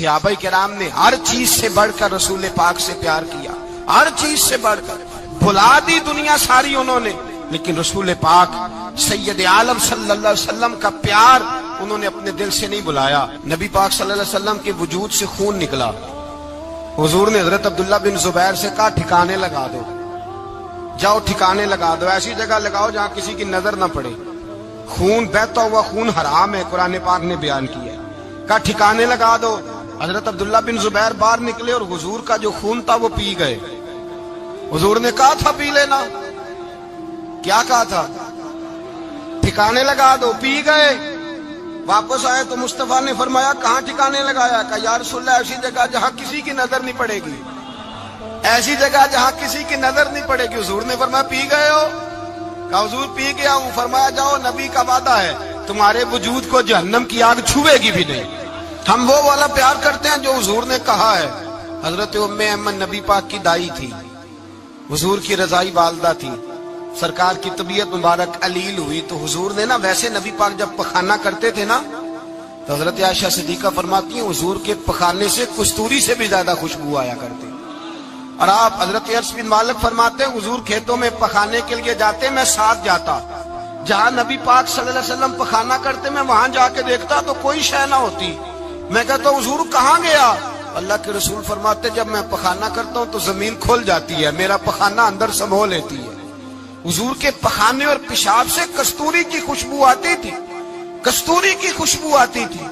صحابہ کرام نے ہر چیز سے بڑھ کر رسول پاک سے پیار کیا، ہر چیز سے بڑھ کر بھلا دی دنیا ساری انہوں نے، لیکن رسول پاک سید عالم صلی اللہ علیہ وسلم کا پیار انہوں نے اپنے دل سے نہیں بلایا۔ نبی پاک صلی اللہ علیہ وسلم کے وجود سے خون نکلا، حضور نے حضرت عبداللہ بن زبیر سے کہا ٹھکانے لگا دو، جاؤ ٹھکانے لگا دو، ایسی جگہ لگاؤ جہاں کسی کی نظر نہ پڑے، خون بہتا ہوا خون حرام ہے، قرآن پاک نے بیان کیا ہے۔ کہا ٹھکانے لگا دو، حضرت عبداللہ بن زبیر باہر نکلے اور حضور کا جو خون تھا وہ پی گئے۔ حضور نے کہا تھا پی لینا، کیا کہا تھا؟ ٹھکانے لگا دو، پی گئے۔ واپس آئے تو مصطفیٰ نے فرمایا کہاں ٹھکانے لگایا؟ کہا یا رسول اللہ ایسی جگہ جہاں کسی کی نظر نہیں پڑے گی، ایسی جگہ جہاں کسی کی نظر نہیں پڑے گی۔ حضور نے فرمایا پی گئے ہو؟ کہا حضور پی گیا ہوں۔ فرمایا جاؤ، نبی کا وعدہ ہے تمہارے وجود کو جہنم کی آگ چھوے گی بھی نہیں۔ ہم وہ والا پیار کرتے ہیں جو حضور نے کہا ہے۔ حضرت ام ایمن نبی پاک کی دائی تھی، حضور کی رضائی والدہ تھی، سرکار کی طبیعت مبارک علیل ہوئی تو حضور نے نا، ویسے نبی پاک جب پخانہ کرتے تھے نا تو حضرت عائشہ صدیقہ فرماتی ہیں حضور کے پخانے سے کستوری سے بھی زیادہ خوشبو آیا کرتی۔ اور آپ حضرت انس بن مالک فرماتے ہیں حضور کھیتوں میں پخانے کے لیے جاتے، میں ساتھ جاتا، جہاں نبی پاک صلی اللہ علیہ وسلم پخانہ کرتے میں وہاں جا کے دیکھتا تو کوئی شے نہ ہوتی۔ میں کہتا حضور کہاں گیا؟ اللہ کے رسول فرماتے جب میں پخانہ کرتا ہوں تو زمین کھل جاتی ہے، میرا پخانہ اندر سمو لیتی ہے۔ حضور کے پخانے اور پیشاب سے کستوری کی خوشبو آتی تھی، کستوری کی خوشبو آتی تھی۔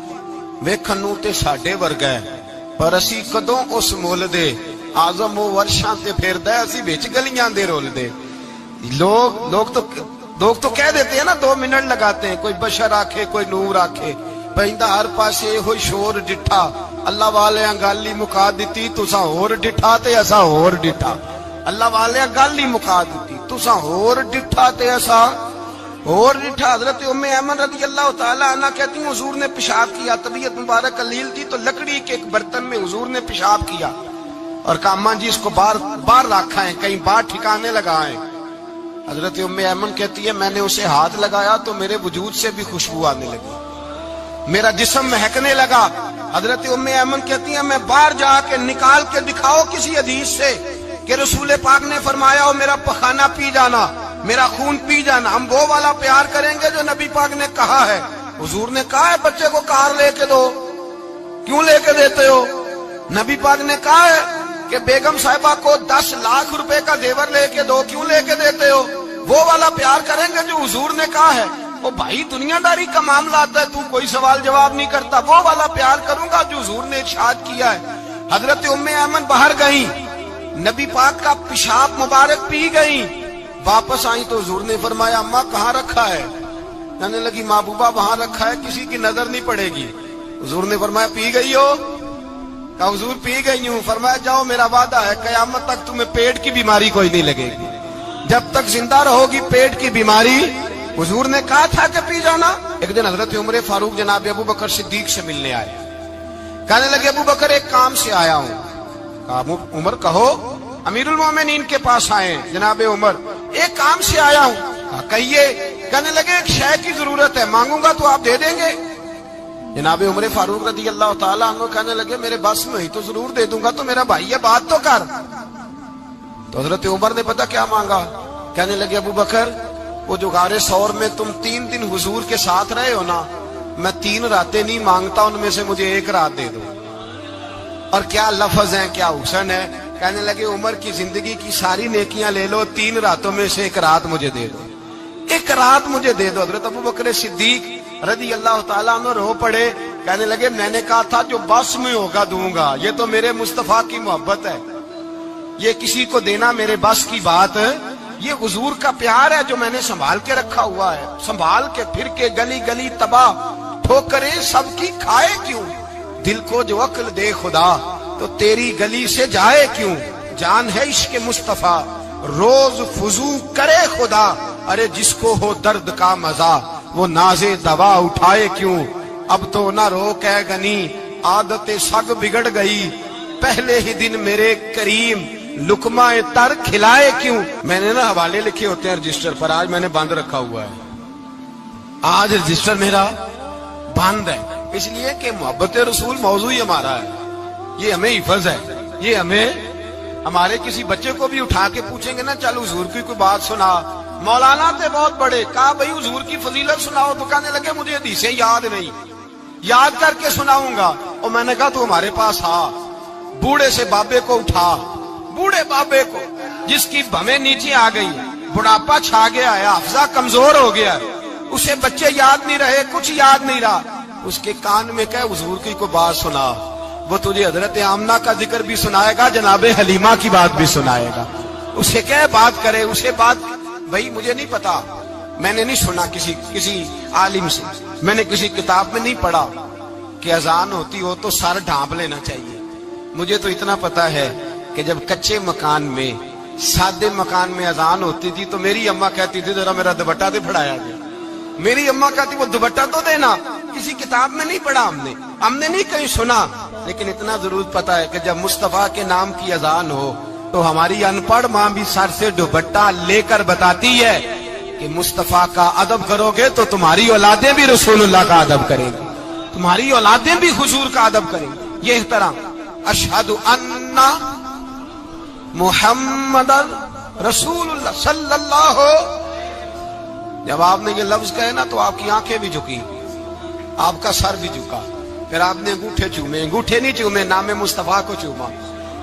ویکھن تے ساڈے ورگا ہے پر اسی کدوں اس مول دے، آزم وہ ورشاں تے پھردا ہے اسی وچ گلیاں دے رول دے۔ لوگ تو کہہ دیتے ہیں نا 2 منٹ لگاتے ہیں، کوئی بشر آکھے کوئی نور آکھے، پہندا ہر پاسے ہوئی شور ڈٹھا، اللہ والے گل ہی مکا دتی، تساں ہور ڈٹھا تے اساں ہور ڈٹھا۔ اللہ والے گل ہی مکا دتی، تساں ہور ڈٹھا تے اساں ہور ڈٹھا۔ حضرت ام ایمن رضی اللہ تعالی عنہ کہتی ہیں حضور نے پیشاب کیا، طبیعت مبارک علیل تھی تو لکڑی کے ایک برتن میں حضور نے پیشاب کیا اور کہا اماں جی اس کو باہر رکھا ہے، کہیں باہر ٹھکانے لگائیں۔ حضرت ام ایمن کہتی ہے میں نے اسے ہاتھ لگایا تو میرے وجود سے بھی خوشبو آنے لگی، میرا جسم مہکنے لگا۔ حضرت ام ایمن کہتی ہیں میں باہر جا کے نکال کے دکھاؤ کسی حدیث سے کہ رسول پاک نے فرمایا ہو میرا پخانہ پی جانا، میرا خون پی جانا۔ ہم وہ والا پیار کریں گے جو نبی پاک نے کہا ہے۔ حضور نے کہا ہے بچے کو کار لے کے دو، کیوں لے کے دیتے ہو؟ نبی پاک نے کہا ہے کہ بیگم صاحبہ کو 10 لاکھ روپے کا زیور لے کے دو، کیوں لے کے دیتے ہو؟ وہ والا پیار کریں گے جو حضور نے کہا ہے۔ وہ بھائی دنیا داری کا معاملہ آتا ہے، تو کوئی سوال جواب نہیں کرتا، وہ والا پیار کروں گا جو حضور نے ارشاد کیا ہے۔ حضرت ام ایمن باہر گئیں، نبی پاک کا پیشاب مبارک پی گئیں، واپس آئیں تو حضور نے فرمایا اماں کہاں رکھا ہے؟ کہنے لگی محبوبہ وہاں رکھا ہے، کسی کی نظر نہیں پڑے گی۔ حضور نے فرمایا پی گئی ہو؟ کہا حضور پی گئی ہوں۔ فرمایا جاؤ میرا وعدہ ہے قیامت تک تمہیں پیٹ کی بیماری کوئی نہیں لگے گی، جب تک زندہ رہو گی پیٹ کی بیماری۔ حضور نے کہا تھا کہ پی جانا۔ ایک دن حضرت عمر فاروق جناب ابو بکر صدیق سے ملنے آئے، کہنے لگے ابو بکر ایک کام سے آیا ہوں۔ کہا عمر کہو۔ امیر المومنین کے پاس آئے جناب عمر، ایک کام سے آیا ہوں۔ کہا کہیے۔ کہنے لگے ایک شے کی ضرورت ہے، مانگوں گا تو آپ دے دیں گے؟ جناب عمر فاروق رضی اللہ تعالیٰ عنہ کہنے لگے میرے بس میں ہی تو ضرور دے دوں گا، تو میرا بھائی یہ بات تو کر۔ تو حضرت عمر نے پتا کیا مانگا؟ کہنے لگے ابو بکر وہ جو غار ثور میں تم 3 دن حضور کے ساتھ رہے ہو نا، میں 3 راتیں نہیں مانگتا، ان میں سے مجھے 1 رات دے دو۔ اور کیا لفظ ہیں، کیا حسن ہے۔ کہنے لگے عمر کی زندگی کی ساری نیکیاں لے لو، 3 راتوں میں سے 1 رات مجھے دے دو، 1 رات مجھے دے دو۔ حضرت ابو بکر صدیق رضی اللہ تعالیٰ عنہ رو پڑے، کہنے لگے میں نے کہا تھا جو بس میں ہوگا دوں گا، یہ تو میرے مصطفیٰ کی محبت ہے، یہ کسی کو دینا میرے بس کی بات ہے، یہ حضور کا پیار ہے جو میں نے سنبھال کے رکھا ہوا ہے، سنبھال کے پھر کے گلی گلی تباہ ٹھوکریں سب کی کھائے کیوں، دل کو جو عقل دے خدا تو تیری گلی سے جائے کیوں، جان ہے عشق مصطفیٰ روز فضو کرے خدا، ارے جس کو ہو درد کا مزہ وہ نازے دوا اٹھائے کیوں، اب تو نہ روک ہے گنی عادت سگ بگڑ گئی، پہلے ہی دن میرے کریم لقمہ تر کھلائے کیوں۔ میں نے نا حوالے لکھے ہوتے ہیں رجسٹر پر، آج میں نے بند رکھا ہوا ہے، آج رجسٹر میرا بند ہے، اس لیے کہ محبت رسول موضوع ہی ہمارا ہے۔ یہ ہمیں حفظ ہے. یہ ہمیں ہمارے کسی بچے کو بھی اٹھا کے پوچھیں گے نا چل حضور کی کوئی بات سنا. مولانا تھے بہت بڑے, کہا بھائی حضور کی فضیلت سناؤ, تو کہنے لگے مجھے حدیثیں یاد نہیں, یاد کر کے سناؤں گا. اور میں نے کہا تو ہمارے پاس آ, بوڑھے سے بابے کو اٹھا, بوڑھے بابے کو جس کی بھمیں نیچے آ گئی, بڑھاپا چھا گیا ہے, حافظہ کمزور ہو گیا, اسے بچے یاد نہیں رہے, کچھ یاد نہیں رہا, اس کے کان میں کہے حضور کی کوئی بات سنا. وہ تجھے حضرت آمنہ کا ذکر بھی سنائے گا, جناب حلیمہ کی بات بھی سنائے گا. اسے کہے بات کرے, اسے بات. بھائی مجھے نہیں پتا, میں نے نہیں سنا کسی عالم سے, میں نے کسی کتاب میں نہیں پڑھا کہ اذان ہوتی ہو تو سر ڈھانپ لینا چاہیے. مجھے تو اتنا پتا ہے کہ جب کچے مکان میں, سادے مکان میں اذان ہوتی تھی تو میری اماں کہتی تھی ذرا میرا دوپٹہ دے پھڑایا گیا. میری اماں کہتی وہ دوپٹہ تو دینا. کسی کتاب میں نہیں پڑھا ہم نے نہیں کہیں سنا, لیکن اتنا ضرور پتا ہے کہ جب مصطفیٰ کے نام کی اذان ہو تو ہماری ان پڑھ ماں بھی سر سے دوپٹہ لے کر بتاتی ہے کہ مصطفیٰ کا ادب کرو گے تو تمہاری اولادیں بھی رسول اللہ کا ادب کریں گی, تمہاری اولادیں بھی حضور کا ادب کریں گی. یہ احترام. اشہد ان محمد رسول اللہ صلی اللہ. جب آپ نے یہ لفظ کہے نا تو آپ کی آنکھیں بھی جھکی, آپ کا سر بھی جھکا. پھر آپ نے انگوٹھے چومے, انگوٹھے نہیں چومے, نام مصطفیٰ کو چوما.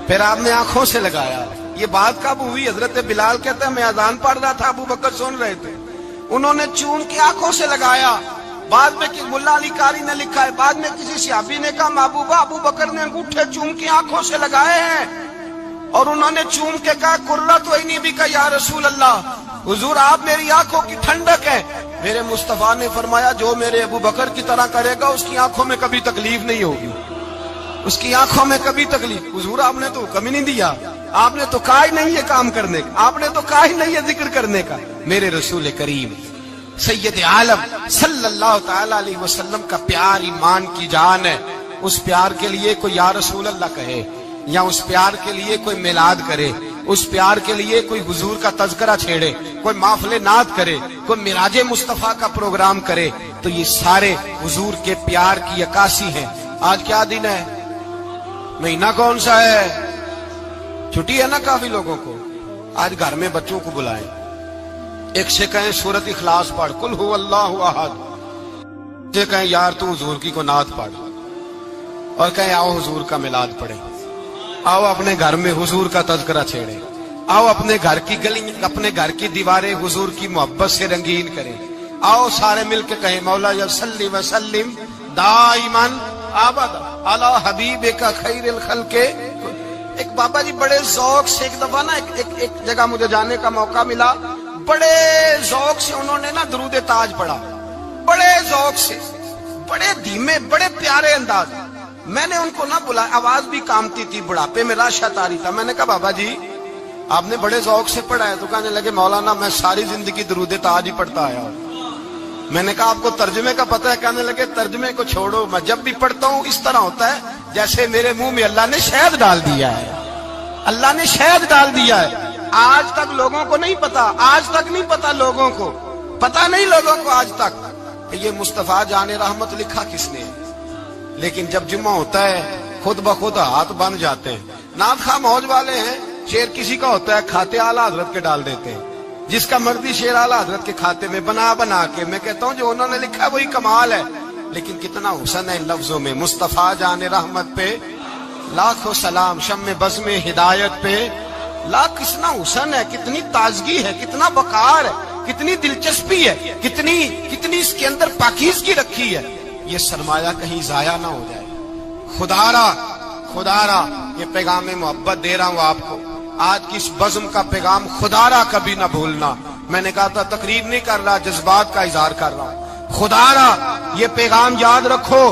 پھر آپ نے آنکھوں سے لگایا. یہ بات کب ہوئی؟ حضرت بلال کہتے ہیں میں اذان پڑھ رہا تھا, ابو بکر سن رہے تھے, انہوں نے چوم کے آنکھوں سے لگایا. بعد میں ملا علی قاری نے لکھا ہے, بعد میں کسی صحابی نے کہا محبوبہ ابو بکر نے انگوٹھے چوم کے آنکھوں سے لگائے ہیں, اور انہوں نے چوم کے کہا قرۃ عینی بک یا رسول اللہ, حضور آپ میری آنکھوں کی ٹھنڈک ہے. میرے مصطفیٰ نے فرمایا جو میرے ابو بکر کی طرح کرے گا اس کی آنکھوں میں کبھی تکلیف نہیں ہوگی, اس کی آنکھوں میں کبھی تکلیف. حضور آپ نے تو حکم ہی نہیں دیا, آپ نے تو کہا ہی نہیں یہ کام کرنے کا, آپ نے تو کہا ہی نہیں یہ ذکر کرنے کا. میرے رسول کریم سید عالم صلی اللہ تعالی علیہ وسلم کا پیار ایمان کی جان ہے. اس پیار کے لیے کوئی یا رسول اللہ کہے, یا اس پیار کے لیے کوئی میلاد کرے, اس پیار کے لیے کوئی حضور کا تذکرہ چھیڑے, کوئی محفل نعت کرے, کوئی معراج مصطفیٰ کا پروگرام کرے, تو یہ سارے حضور کے پیار کی عکاسی ہیں. آج کیا دن ہے, مہینہ کون سا ہے؟ چھٹی ہے نا کافی لوگوں کو. آج گھر میں بچوں کو بلائیں, ایک سے کہیں سورت اخلاص پڑھ, قل هو اللہ احد, سے کہیں یار تو حضور کی کو نعت پڑھ, اور کہیں آؤ حضور کا میلاد پڑھیں, آؤ اپنے گھر میں حضور کا تذکرہ چھیڑیں, آؤ اپنے گھر کی گلی, اپنے گھر کی دیواریں حضور کی محبت سے رنگین کریں. آؤ سارے مل کے کہیں مولا یا صلی وسلم دائما ابدا علی حبیبک خیر الخلق. ایک بابا جی بڑے ذوق سے ایک دفعہ نا ایک جگہ مجھے جانے کا موقع ملا, بڑے ذوق سے انہوں نے نا درود تاج پڑھا, بڑے ذوق سے, بڑے دھیمے, بڑے پیارے انداز. میں نے ان کو نہ بلایا, آواز بھی کامتی تھی, بڑھاپے میں راشت آ رہی تھا. میں نے کہا بابا جی آپ نے بڑے ذوق سے پڑھا ہے, تو کہنے لگے مولانا میں ساری زندگی درود تاج ہی پڑھتا آیا ہوں. میں نے کہا آپ کو ترجمے کا پتہ ہے؟ کہنے لگے ترجمے کو چھوڑو, میں جب بھی پڑھتا ہوں اس طرح ہوتا ہے جیسے میرے منہ میں اللہ نے شہد ڈال دیا ہے, اللہ نے شہد ڈال دیا ہے. آج تک لوگوں کو نہیں پتا, آج تک نہیں پتا لوگوں کو, پتا نہیں لوگوں کو آج تک کہ یہ مصطفیٰ جان رحمت لکھا کس نے. لیکن جب جمعہ ہوتا ہے خود بخود ہاتھ بن جاتے ہیں. نعت خواہ موج والے ہیں, شعر کسی کا ہوتا ہے کھاتے اعلیٰ حضرت کے ڈال دیتے ہیں, جس کا مرضی شعر اعلیٰ حضرت کے کھاتے میں بنا بنا کے. میں کہتا ہوں جو انہوں نے لکھا وہی کمال ہے, لیکن کتنا حسن ہے ان لفظوں میں. مصطفیٰ جان رحمت پہ لاکھوں سلام, شم بزم ہدایت پہ لاکھ. کتنا حسن ہے, کتنی تازگی ہے, کتنا وقار ہے, کتنی دلچسپی ہے, کتنی اس کے اندر پاکیزگی رکھی ہے. یہ سرمایہ کہیں ضائع نہ ہو جائے. خدا را یہ پیغام محبت دے رہا ہوں آپ کو. آج کی اس بزم کا پیغام خدا را کبھی نہ بھولنا. میں نے کہا تھا تقریر نہیں کر رہا, جذبات کا اظہار کر رہا ہوں. خدا را یہ پیغام یاد رکھو,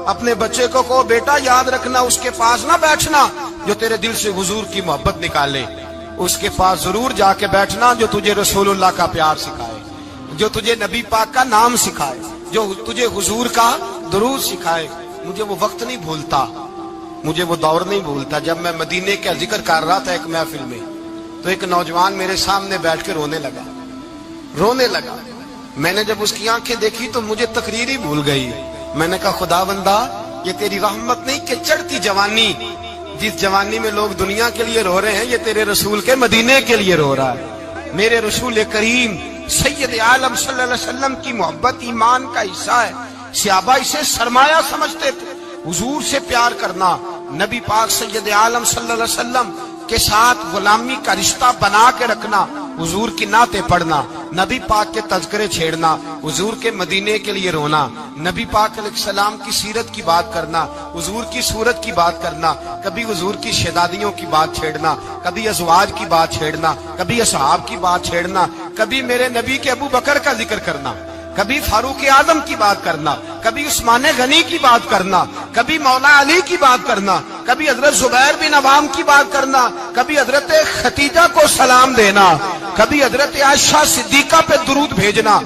اپنے بچے کو کہو بیٹا یاد رکھنا, اس کے پاس نہ بیٹھنا جو تیرے دل سے حضور کی محبت نکالے. اس کے پاس ضرور جا کے بیٹھنا جو تجھے رسول اللہ کا پیار سکھائے, جو تجھے نبی پاک کا نام سکھائے, جو تجھے حضور کا درود سکھائے. مجھے وہ وقت نہیں بھولتا, مجھے وہ دور نہیں بھولتا جب میں مدینے کا ذکر کر رہا تھا ایک محفل میں, تو ایک نوجوان میرے سامنے بیٹھ کے رونے لگا. میں نے جب اس کی آنکھیں دیکھی تو مجھے تقریر ہی بھول گئی. میں نے کہا خدا بندہ یہ تیری رحمت نہیں کہ چڑھتی جوانی جس جوانی میں لوگ دنیا کے لیے رو رہے ہیں یہ تیرے رسول کے مدینے کے لیے رو رہا ہے۔ میرے رسول کریم سید عالم صلی اللہ علیہ وسلم کی محبت ایمان کا حصہ ہے۔ صحابہ اسے سرمایہ سمجھتے تھے۔ حضور سے پیار کرنا، نبی پاک سید عالم صلی اللہ علیہ وسلم کے ساتھ غلامی کا رشتہ بنا کے رکھنا، حضور کی نعتیں پڑھنا، نبی پاک کے تذکرے چھیڑنا، حضور کے مدینے کے لیے رونا، نبی پاک علیہ السلام کی سیرت کی بات کرنا، حضور کی صورت کی بات کرنا، کبھی حضور کی شہزادیوں کی بات چھیڑنا، کبھی ازواج کی بات چھیڑنا، کبھی اصحاب کی بات چھیڑنا، کبھی میرے نبی کے ابو بکر کا ذکر کرنا، کبھی فاروق اعظم کی بات کرنا، کبھی عثمان غنی کی بات کرنا، کبھی مولا علی کی بات کرنا، کبھی حضرت زبیر بن عوام کی بات کرنا، کبھی حضرت خدیجہ کو سلام دینا، کبھی حضرت عائشہ صدیقہ پہ درود بھیجنا،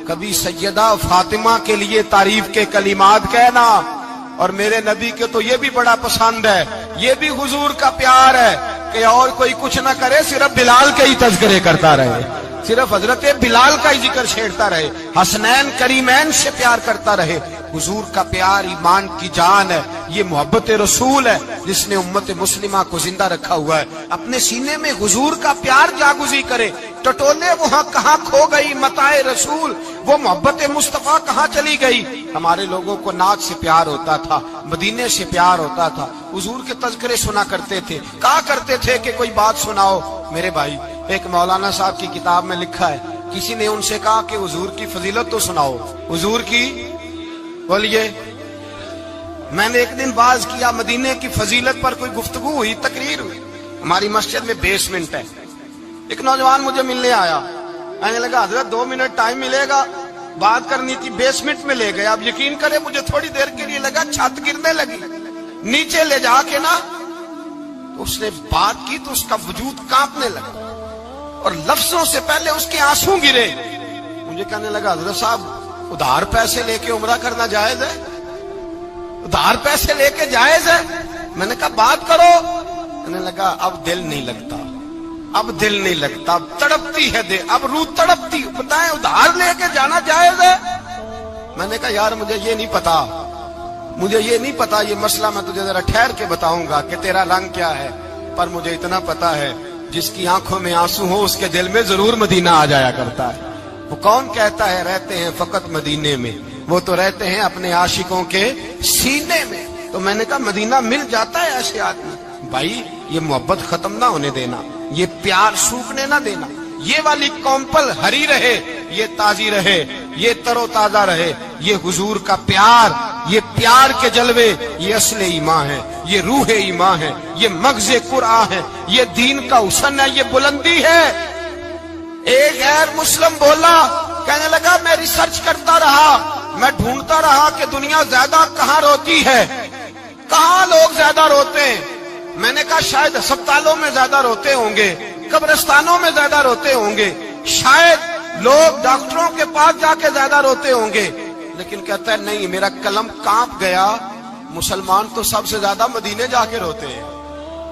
کبھی سیدہ فاطمہ کے لیے تعریف کے کلمات کہنا۔ اور میرے نبی کے تو یہ بھی بڑا پسند ہے، یہ بھی حضور کا پیار ہے کہ اور کوئی کچھ نہ کرے، صرف بلال کے ہی تذکرے کرتا رہے، صرف حضرت بلال کا ہی ذکر چھیڑتا رہے، حسنین کریمین سے پیار کرتا رہے۔ حضور کا پیار ایمان کی جان ہے، یہ محبت رسول ہے جس نے امت مسلمہ کو زندہ رکھا ہوا ہے۔ اپنے سینے میں حضور کا پیار جاگزی کرے، ٹٹولے وہاں کہاں کھو گئی متاع رسول، وہ محبت مصطفیٰ کہاں چلی گئی۔ ہمارے لوگوں کو نعت سے پیار ہوتا تھا، مدینے سے پیار ہوتا تھا، حضور کے تذکرے سنا کرتے تھے، کہا کرتے تھے کہ کوئی بات سناؤ۔ میرے بھائی، ایک مولانا صاحب کی کتاب میں لکھا ہے، کسی نے ان سے کہا کہ حضور کی فضیلت تو سناؤ، حضور کی بولیے۔ میں نے ایک دن باز کیا، مدینے کی فضیلت پر کوئی گفتگو ہوئی، تقریر ہوئی۔ ہماری مسجد میں بیسمنٹ ہے، ایک نوجوان مجھے ملنے آیا، میں نے لگا حضرت 2 منٹ ٹائم ملے گا، بات کرنی تھی، بیسمنٹ میں لے گئے۔ اب یقین کرے مجھے تھوڑی دیر کے لیے لگا چھت گرنے لگی، نیچے لے جا کے نا اس نے بات کی تو اس کا وجود کانپنے لگا اور لفظوں سے پہلے اس کے آنسو گرے۔ مجھے کہنے لگا حضرت صاحب ادھار پیسے لے کے عمرہ کرنا جائز ہے؟ ادھار پیسے لے کے جائز ہے؟ میں نے کہا بات کرو۔ کہنے لگا اب دل نہیں لگتا، اب دل نہیں لگتا، اب تڑپتی ہے دل، اب روح تڑپتی، بتائیں ادھار لے کے جانا جائز ہے؟ میں نے کہا یار مجھے یہ نہیں پتا، مجھے یہ نہیں پتا، یہ مسئلہ میں تجھے ذرا ٹھہر کے بتاؤں گا کہ تیرا رنگ کیا ہے، پر مجھے اتنا پتا ہے جس کی آنکھوں میں آنسو ہو اس کے دل میں ضرور مدینہ آ جایا کرتا ہے۔ وہ کون کہتا ہے رہتے ہیں فقط مدینے میں، وہ تو رہتے ہیں اپنے عاشقوں کے سینے میں۔ تو میں نے کہا مدینہ مل جاتا ہے ایسے آدمی۔ بھائی یہ محبت ختم نہ ہونے دینا، یہ پیار سوکھنے نہ دینا، یہ والی کومپل ہری رہے، یہ تازی رہے، یہ تر و تازہ رہے۔ یہ حضور کا پیار، یہ پیار کے جلوے، یہ اصل ایمان ہے، یہ روح ایمان ہے، یہ مغز قرآن ہے، یہ دین کا حسن ہے، یہ بلندی ہے۔ ایک غیر مسلم بولا، کہنے لگا میں ریسرچ کرتا رہا، میں ڈھونڈتا رہا کہ دنیا زیادہ کہاں روتی ہے، کہاں لوگ زیادہ روتے ہیں۔ میں نے کہا شاید ہسپتالوں میں زیادہ روتے ہوں گے، قبرستانوں میں زیادہ روتے ہوں گے، شاید لوگ ڈاکٹروں کے پاس جا کے زیادہ روتے ہوں گے، لیکن کہتا ہے نہیں، میرا قلم کانپ گیا، مسلمان تو سب سے زیادہ مدینے جا کے روتے ہیں،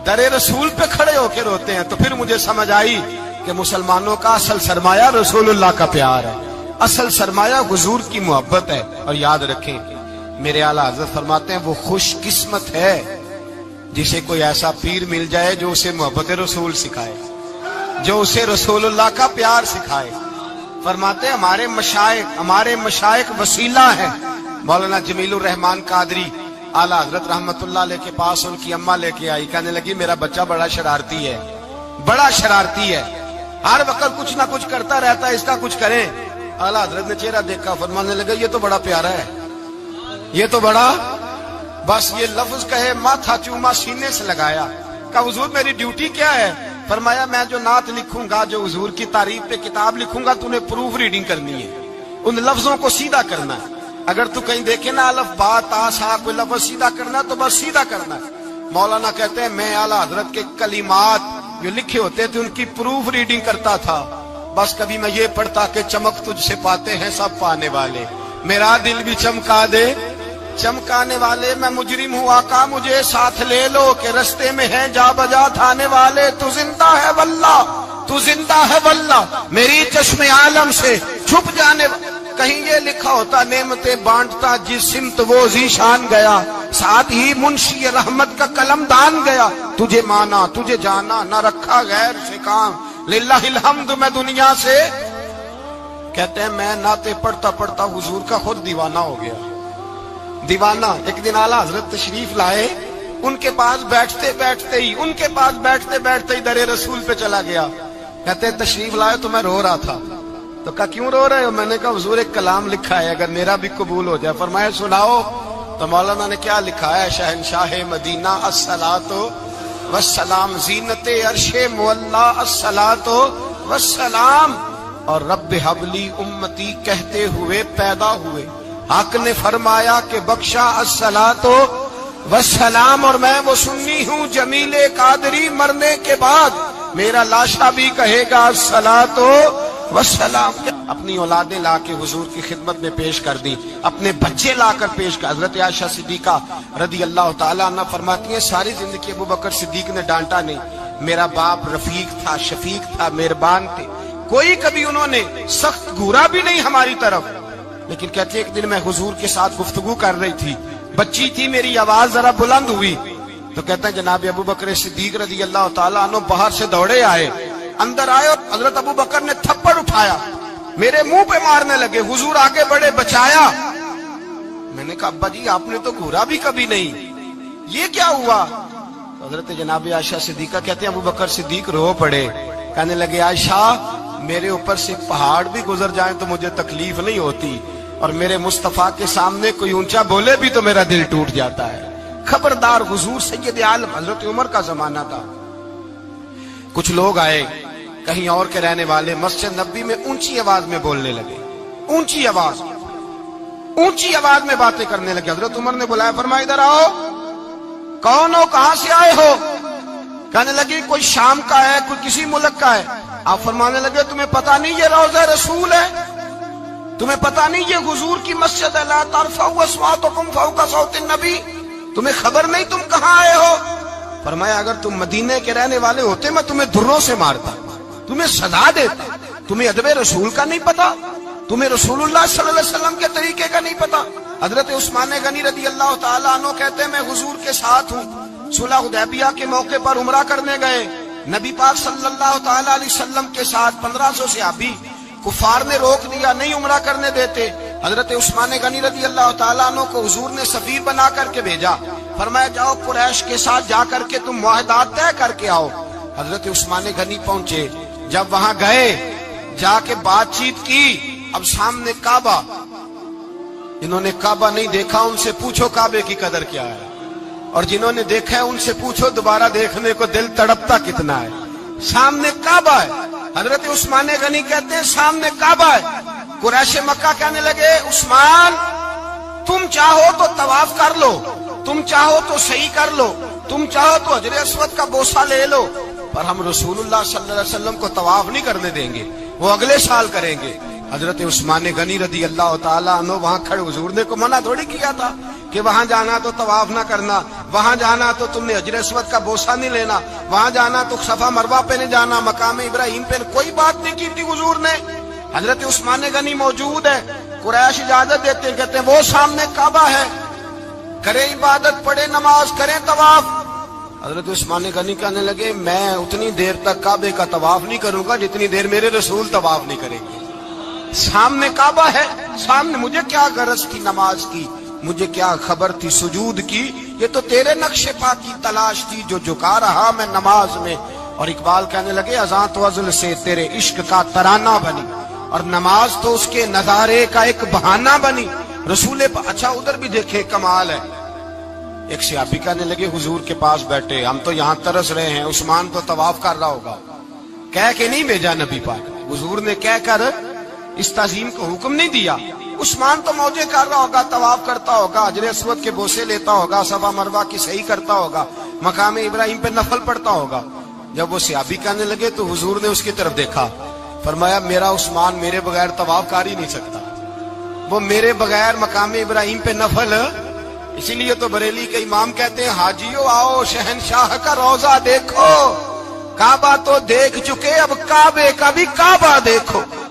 در رسول پہ کھڑے ہو کے روتے ہیں۔ تو پھر مجھے سمجھ آئی کہ مسلمانوں کا اصل سرمایہ رسول اللہ کا پیار ہے، اصل سرمایہ حضور کی محبت ہے۔ اور یاد رکھیں میرے اعلیٰ حضرت فرماتے ہیں وہ خوش قسمت ہے جسے کوئی ایسا پیر مل جائے جو اسے محبت رسول سکھائے، جو اسے رسول اللہ کا پیار سکھائے۔ فرماتے ہیں ہمارے مشائخ وسیلہ ہیں۔ مولانا جمیل الرحمان قادری اعلیٰ حضرت رحمت اللہ علیہ کے پاس ان کی اماں لے کے آئی، کہنے لگی میرا بچہ بڑا شرارتی ہے، بڑا شرارتی ہے، ہر وقت کچھ نہ کچھ کرتا رہتا ہے، اس کا کچھ کریں۔ اعلیٰ حضرت نے چہرہ دیکھا، فرمانے لگا یہ تو بڑا پیارا ہے، یہ تو بڑا، بس یہ لفظ کہے ماتھا چوما سینے سے لگایا۔ کہا حضور میری ڈیوٹی کیا ہے؟ فرمایا میں جو نعت لکھوں گا، جو حضور کی تعریف پہ کتاب لکھوں گا، تو نے پروف ریڈنگ کرنی ہے، ان لفظوں کو سیدھا کرنا ہے۔ اگر تو کہیں دیکھے نا الف با تا سا کوئی لفظ سیدھا کرنا تو بس سیدھا کرنا ہے۔ مولانا کہتے ہیں میں اعلیٰ حضرت کے کلمات جو لکھے ہوتے تھے ان کی پروف ریڈنگ کرتا تھا، بس کبھی میں یہ پڑھتا کہ چمک تجھ سے پاتے ہیں سب پانے والے، میرا دل بھی چمکا دے چمکانے والے، میں مجرم ہوں آقا مجھے ساتھ لے لو کہ رستے میں ہے جا بجا تھانے والے، تو زندہ ہے واللہ، تو زندہ ہے واللہ، میری چشم عالم سے چھپ جانے کہیں یہ لکھا ہوتا نعمتیں بانٹتا جس سمت وہ ذیشان گیا، ساتھ ہی منشی رحمت کا قلم دان گیا، تجھے مانا تجھے جانا نہ رکھا غیر سے کام، للہ الحمد میں دنیا سے کہتے ہیں میں نعتیں پڑھتا پڑھتا حضور کا خود دیوانہ ہو گیا، دیوانہ۔ ایک دن اعلیٰ حضرت تشریف لائے، ان کے پاس بیٹھتے بیٹھتے ہی در رسول پہ چلا گیا، کہتے ہیں تشریف لائے تو میں رو رہا تھا، تو کہا کیوں رو رہے ہو؟ میں نے کہا حضور ایک کلام لکھا ہے اگر میرا بھی قبول ہو جائے۔ فرمایا سناؤ، تو مولانا نے کیا لکھا ہے؟ شہنشاہ مدینہ الصلاۃ والسلام، زینت عرش مولا الصلاۃ والسلام، اور رب حبلی امتی کہتے ہوئے پیدا ہوئے، حق نے فرمایا کہ بخشا الصلاۃ والسلام، اور میں وہ سنی ہوں جمیل قادری مرنے کے بعد میرا لاشا بھی کہے گا الصلاۃ والسلام۔ اپنی اولادیں لا کے حضور کی خدمت میں پیش کر دی، اپنے بچے لا کر پیش کر۔ حضرت عائشہ صدیقہ رضی اللہ تعالیٰ عنہ فرماتی ہیں ساری زندگی ابو بکر صدیق نے ڈانٹا نہیں، میرا باپ رفیق تھا، شفیق تھا، مہربان تھے، کوئی کبھی انہوں نے سخت گھورا بھی نہیں ہماری طرف۔ لیکن کہتے ایک دن میں حضور کے ساتھ گفتگو کر رہی تھی، بچی تھی، میری آواز ذرا بلند ہوئی، تو کہتے ہیں جناب ابو بکر صدیق رضی اللہ تعالیٰ عنہ باہر سے دوڑے آئے، اندر آئے اور حضرت ابو بکر نے تھپڑ اٹھایا، میرے منہ پہ مارنے لگے، حضور آگے بڑھے بچایا۔ میں نے کہا ابا جی آپ نے تو گھورا بھی کبھی نہیں، یہ کیا ہوا؟ حضرت جناب عائشہ صدیقہ کہتے ہیں ابو بکر صدیق رو پڑے، کہنے لگے عائشہ میرے اوپر سے پہاڑ بھی گزر جائیں تو مجھے تکلیف نہیں ہوتی، اور میرے مصطفیٰ کے سامنے کوئی اونچا بولے بھی تو میرا دل ٹوٹ جاتا ہے۔ خبردار، حضور سید عالم حضرت عمر کا زمانہ تھا، کچھ لوگ آئے کہیں اور کے رہنے والے، مسجد نبوی میں اونچی آواز میں بولنے لگے، اونچی آواز میں باتیں کرنے لگے۔ حضرت عمر نے بلایا، فرمایا ادھر آؤ، کون ہو، کہاں سے آئے ہو؟ کہنے لگے کوئی شام کا ہے، کوئی کسی ملک کا ہے۔ آپ فرمانے لگے تمہیں پتا نہیں یہ روضہ رسول ہے؟ تمہیں پتا نہیں یہ حضور کی مسجد ہے؟ لا ترفعوا اصواتکم فوق صوت النبی، تمہیں خبر نہیں تم کہاں آئے ہو؟ فرمایا اگر تم مدینے کے رہنے والے ہوتے میں تمہیں دھروں سے مارتا، تمہیں سزا دیتا۔ تمہیں ادب رسول کا نہیں پتا، تمہیں رسول اللہ صلی اللہ علیہ وسلم کے طریقے کا نہیں پتا۔ حضرت عثمان غنی رضی اللہ تعالیٰ عنہ کہتے ہیں میں حضور کے ساتھ ہوں، صلح حدیبیہ کے موقع پر عمرہ کرنے گئے، نبی پاک صلی اللہ تعالیٰ علیہ وسلم کے ساتھ 1500 صحابی، کفار نے روک دیا، نہیں عمرہ کرنے دیتے۔ حضرت عثمان غنی رضی اللہ تعالیٰ عنہ کو حضور نے سفیر بنا کر کے بھیجا، فرمایا جاؤ قریش کے ساتھ جا کر کے تم معاہدات طے کر کے آؤ۔ حضرت عثمان غنی پہنچے، جب وہاں گئے جا کے بات چیت کی، اب سامنے کعبہ، جنہوں نے کعبہ نہیں دیکھا ان سے پوچھو کعبے کی قدر کیا ہے، اور جنہوں نے دیکھا ہے ان سے پوچھو دوبارہ دیکھنے کو دل تڑپتا کتنا ہے۔ سامنے کعبہ ہے، حضرت عثمان غنی کہتے ہیں سامنے کعبہ ہے۔ قریش مکہ کہنے لگے عثمان تم چاہو تو طواف کر لو، تم چاہو تو صحیح کر لو، تم چاہو تو حجر اسود کا بوسہ لے لو، پر ہم رسول اللہ صلی اللہ علیہ وسلم کو طواف نہیں کرنے دیں گے، وہ اگلے سال کریں گے۔ حضرت عثمان غنی رضی اللہ تعالیٰ عنہ وہاں کھڑے، حضور نے کو منع تھوڑی کیا تھا کہ وہاں جانا تو طواف نہ کرنا، وہاں جانا تو تم نے حجر اسود کا بوسہ نہیں لینا، وہاں جانا تو صفا مروہ پہ نہیں جانا، مقام ابراہیم پہ کوئی بات نہیں کی تھی حضور نے۔ حضرت عثمان غنی موجود ہے، قریش اجازت دیتے ہیں، کہتے ہیں وہ سامنے کعبہ ہے، کرے عبادت، پڑھے نماز، کریں طواف۔ حضرت عثمان غنی کہنے لگے میں اتنی دیر تک کعبے کا طواف نہیں کروں گا جتنی دیر میرے رسول طواف نہیں کریں گے۔ سامنے کعبہ ہے، سامنے، مجھے کیا غرض تھی نماز کی، مجھے کیا خبر تھی سجود کی، یہ تو تیرے نقش پا کی تلاش تھی جو جھکا رہا میں نماز میں۔ اور اقبال کہنے لگے اذان تو ازل سے تیرے عشق کا ترانہ بنی، اور نماز تو اس کے نظارے کا ایک بہانہ بنی۔ رسول اچھا ادھر بھی دیکھے کمال ہے، ایک صحابی کہنے لگے حضور کے پاس بیٹھے ہم تو یہاں ترس رہے ہیں، عثمان تو طواف کر رہا ہوگا، کہہ کے نہیں بھیجا نبی پاک، حضور نے کہہ کر اس تعظیم کو حکم نہیں دیا۔ عثمان تو موجے کر رہا ہوگا، طواف کرتا ہوگا، حجر اسود کے بوسے لیتا ہوگا، صفا مروہ کی صحیح کرتا ہوگا، مقام ابراہیم پہ نفل پڑھتا ہوگا۔ جب وہ صحابی کہنے لگے تو حضور نے اس کی طرف دیکھا، فرمایا میرا عثمان میرے بغیر طواف کر ہی نہیں سکتا، وہ میرے بغیر مقام ابراہیم پہ نفل۔ اسی لیے تو بریلی کے امام کہتے ہیں حاجیو آؤ شہنشاہ کا روضہ دیکھو، کعبہ تو دیکھ چکے اب کعبے کا بھی کعبہ دیکھو۔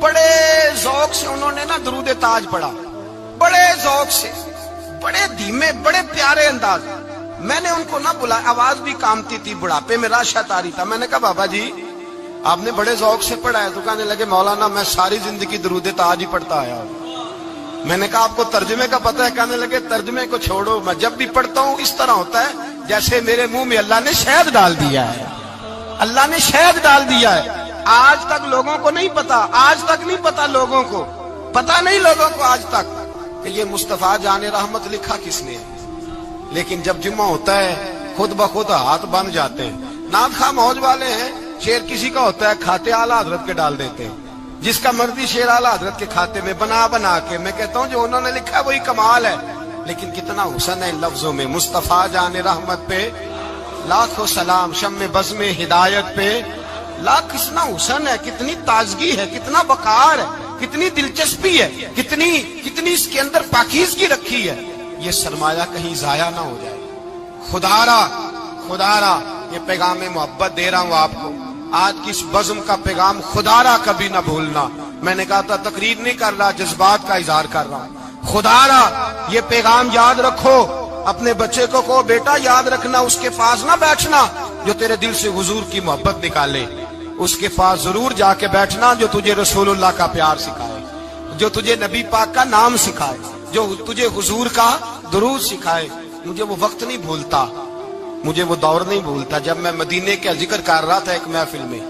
بڑے ذوق سے انہوں نے نا درود تاج پڑھا، بڑے ذوق سے، بڑے دھیمے، بڑے پیارے انداز۔ میں نے ان کو نہ بلایا، آواز بھی کامتی تھی، بڑھاپے میں راشت آ رہی تھا۔ میں نے کہا بابا جی آپ نے بڑے ذوق سے پڑھا ہے؟ تو کہنے لگے مولانا میں ساری زندگی درود تاج ہی پڑھتا آیا ہوں۔ میں نے کہا آپ کو ترجمے کا پتہ ہے؟ کہنے لگے ترجمے کو چھوڑو، میں جب بھی پڑھتا ہوں اس طرح ہوتا ہے جیسے میرے منہ میں اللہ نے شہد ڈال دیا ہے، اللہ نے شہد ڈال دیا ہے۔ آج تک لوگوں کو نہیں پتا، آج تک نہیں پتا لوگوں کو، پتا نہیں لوگوں کو آج تک کہ یہ مصطفیٰ جان رحمت لکھا کس نے ہے۔ لیکن جب جمعہ ہوتا ہے خود بخود ہاتھ بن جاتے ہیں۔ نعت خواہ موج والے ہیں، شعر کسی کا ہوتا ہے کھاتے اعلیٰ حضرت کے ڈال دیتے ہیں، جس کا مرضی شعر اعلیٰ حضرت کے کھاتے میں بنا بنا کے۔ میں کہتا ہوں جو انہوں نے لکھا ہے وہی کمال ہے، لیکن کتنا حسن ہے ان لفظوں میں۔ مصطفیٰ جان رحمت پہ لاکھوں سلام، شم بزم ہدایت پہ لاکھ۔ کتنا حسن ہے، کتنی تازگی ہے، کتنا وقار ہے، کتنی دلچسپی ہے، کتنی اس کے اندر پاکیزگی رکھی ہے۔ یہ سرمایہ کہیں ضائع نہ ہو جائے۔ خدا را یہ پیغام محبت دے رہا ہوں آپ کو، آج کی اس بزم کا پیغام خدا را کبھی نہ بھولنا۔ میں نے کہا تھا تقریر نہیں کر رہا، جذبات کا اظہار کر رہا ہوں۔ خدا را یہ پیغام یاد رکھو، اپنے بچے کو کہو بیٹا یاد رکھنا، اس کے پاس نہ بیٹھنا جو تیرے دل سے حضور کی محبت نکالے، اس کے پاس ضرور جا کے بیٹھنا جو تجھے رسول اللہ کا پیار سکھائے، جو تجھے نبی پاک کا نام سکھائے، جو تجھے حضور کا درود سکھائے۔ مجھے وہ وقت نہیں بھولتا، مجھے وہ دور نہیں بھولتا جب میں مدینے کا ذکر کر رہا تھا ایک محفل میں۔